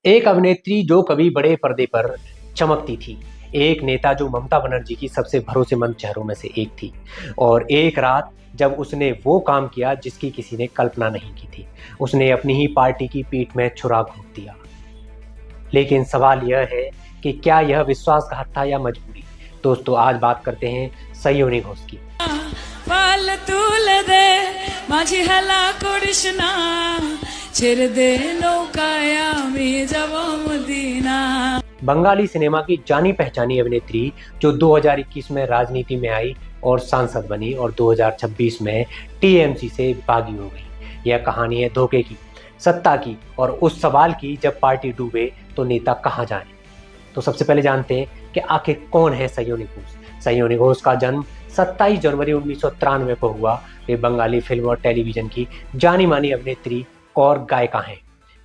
एक अभिनेत्री जो कभी बड़े पर्दे पर चमकती थी, एक नेता जो ममता बनर्जी की सबसे भरोसेमंद चेहरों में से एक थी, और एक रात जब उसने वो काम किया जिसकी किसी ने कल्पना नहीं की थी। उसने अपनी ही पार्टी की पीठ में छुरा घोंप दिया। लेकिन सवाल यह है कि क्या यह विश्वासघात था या मजबूरी? दोस्तों, आज बात करते हैं सयोनी घोष की। माझी हला कृष्णा ছেড়ে দে নৌকায় আমি যাব মদিনা। बंगाली सिनेमा की जानी पहचानी अभिनेत्री जो 2021 में राजनीति में आई और सांसद बनी और 2026 में टीएमसी से बागी हो गई। यह कहानी है धोखे की, सत्ता की और उस सवाल की, जब पार्टी डूबे तो नेता कहां जाएं। तो सबसे पहले जानते हैं कि आखिर कौन है सयोनी घोष। सयोनी घोष का जन्म 27 जनवरी 1993 को हुआ। वे बंगाली फिल्म और टेलीविजन की जानी मानी अभिनेत्री और गायिका हैं।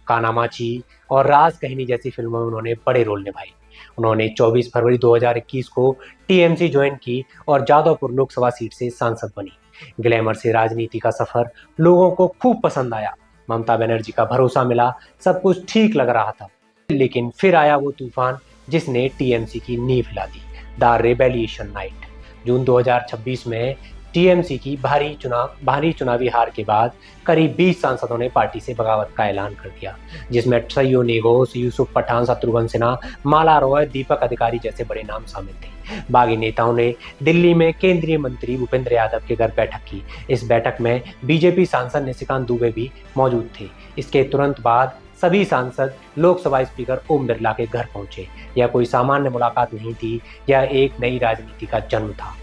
कानामाची और राज कहनी जैसी फिल्मों में उन्होंने बड़े रोल निभाए। उन्होंने 24 फरवरी 2021 को टीएमसी ज्वाइन की और जादवपुर लोकसभा सीट से सांसद बनी। ग्लैमर से राजनीति का सफर लोगों को खूब पसंद आया। ममता बनर्जी का भरोसा मिला, सब कुछ ठीक लग रहा था। लेकिन फिर आया वो तूफान जिसने टीएमसी की नींव हिला दी, द रेबेलिएशन नाइट। जून 2026 में टीएमसी की भारी चुनावी हार के बाद करीब 20 सांसदों ने पार्टी से बगावत का ऐलान कर दिया, जिसमें सयोनी घोष, यूसुफ पठान, शत्रुघ्न सिन्हा, माला रॉय, दीपक अधिकारी जैसे बड़े नाम शामिल थे। बागी नेताओं ने दिल्ली में केंद्रीय मंत्री भूपेंद्र यादव के घर बैठक की। इस बैठक में बीजेपी सांसद निशिकांत दुबे भी मौजूद थे। इसके तुरंत बाद सभी सांसद लोकसभा स्पीकर ओम बिरला के घर पहुंचे। यह कोई सामान्य मुलाकात नहीं थी, यह एक नई राजनीति का जन्म था।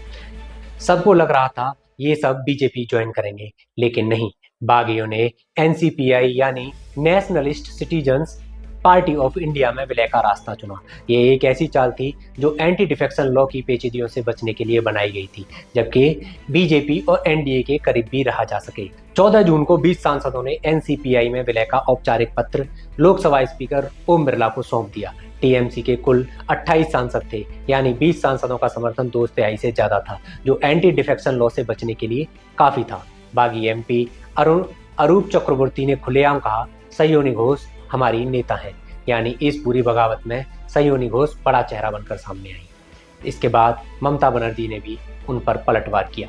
सबको लग रहा था ये सब बीजेपी ज्वाइन करेंगे, लेकिन नहीं। बागियों ने एनसीपीआई यानी nationalist citizens party of India में विलय का रास्ता चुना। ये एक ऐसी चाल थी जो एंटी डिफेक्शन लॉ की पेचीदियों से बचने के लिए बनाई गई थी, जबकि बीजेपी और एनडीए के करीब भी रहा जा सके। 14 जून को 20 सांसदों ने एनसीपीआई में विलय का औपचारिक पत्र लोकसभा स्पीकर ओम बिरला को सौंप दिया। टीएमसी के कुल 28 सांसद थे, यानी 20 सांसदों का समर्थन 2/3 से ज्यादा था, जो एंटी डिफेक्शन लॉ से बचने के लिए काफी था। बागी एमपी अरूप चक्रवर्ती ने खुलेआम कहा, सयोनी घोष हमारी नेता है। यानी इस पूरी बगावत में सयोनी घोष बड़ा चेहरा बनकर सामने आई। इसके बाद ममता बनर्जी ने भी उन पर पलटवार किया।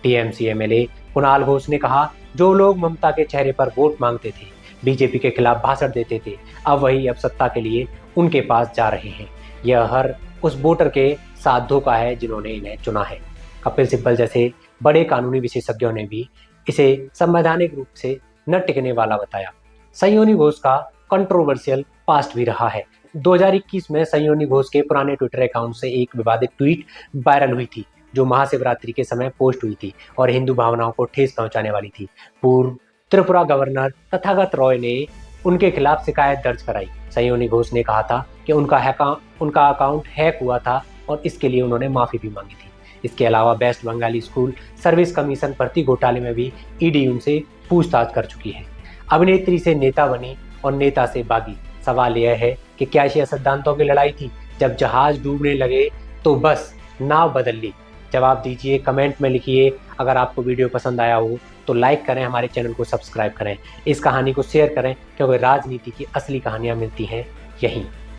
टीएमसी एमएलए कुणाल घोष ने कहा, जो लोग ममता के चेहरे पर वोट मांगते थे, बीजेपी के खिलाफ भाषण देते थे, अब सत्ता के लिए उनके पास जा रहे हैं। यह हर उस वोटर के साथ धोखा है जिन्होंने इन्हें चुना है। कपिल सिब्बल जैसे बड़े कानूनी विशेषज्ञों ने भी इसे संवैधानिक रूप से न टिकने वाला बताया। सयोनी घोष का कंट्रोवर्शियल पास्ट भी रहा है। 2021 में सयोनी घोष के पुराने ट्विटर अकाउंट से एक विवादित ट्वीट वायरल हुई थी, जो महाशिवरात्रि के समय पोस्ट हुई थी और हिंदू भावनाओं को ठेस पहुंचाने वाली थी। पूर्व त्रिपुरा गवर्नर तथागत रॉय ने उनके खिलाफ शिकायत दर्ज कराई। सयोनी घोष ने कहा था कि उनका अकाउंट हैक हुआ था और इसके लिए उन्होंने माफी भी मांगी थी। इसके अलावा West Bengal school service commission भर्ती घोटाले में भी ईडी उनसे पूछताछ कर चुकी है। अभिनेत्री से नेता बनी और नेता से बागी। सवाल यह है कि क्या यह सिद्धांतों की लड़ाई थी? जब जहाज डूबने लगे तो बस नाव बदल ली। जवाब दीजिए, कमेंट में लिखिए। अगर आपको वीडियो पसंद आया हो तो लाइक करें, हमारे चैनल को सब्सक्राइब करें, इस कहानी को शेयर करें, क्योंकि राजनीति की असली कहानियां मिलती हैं यहीं।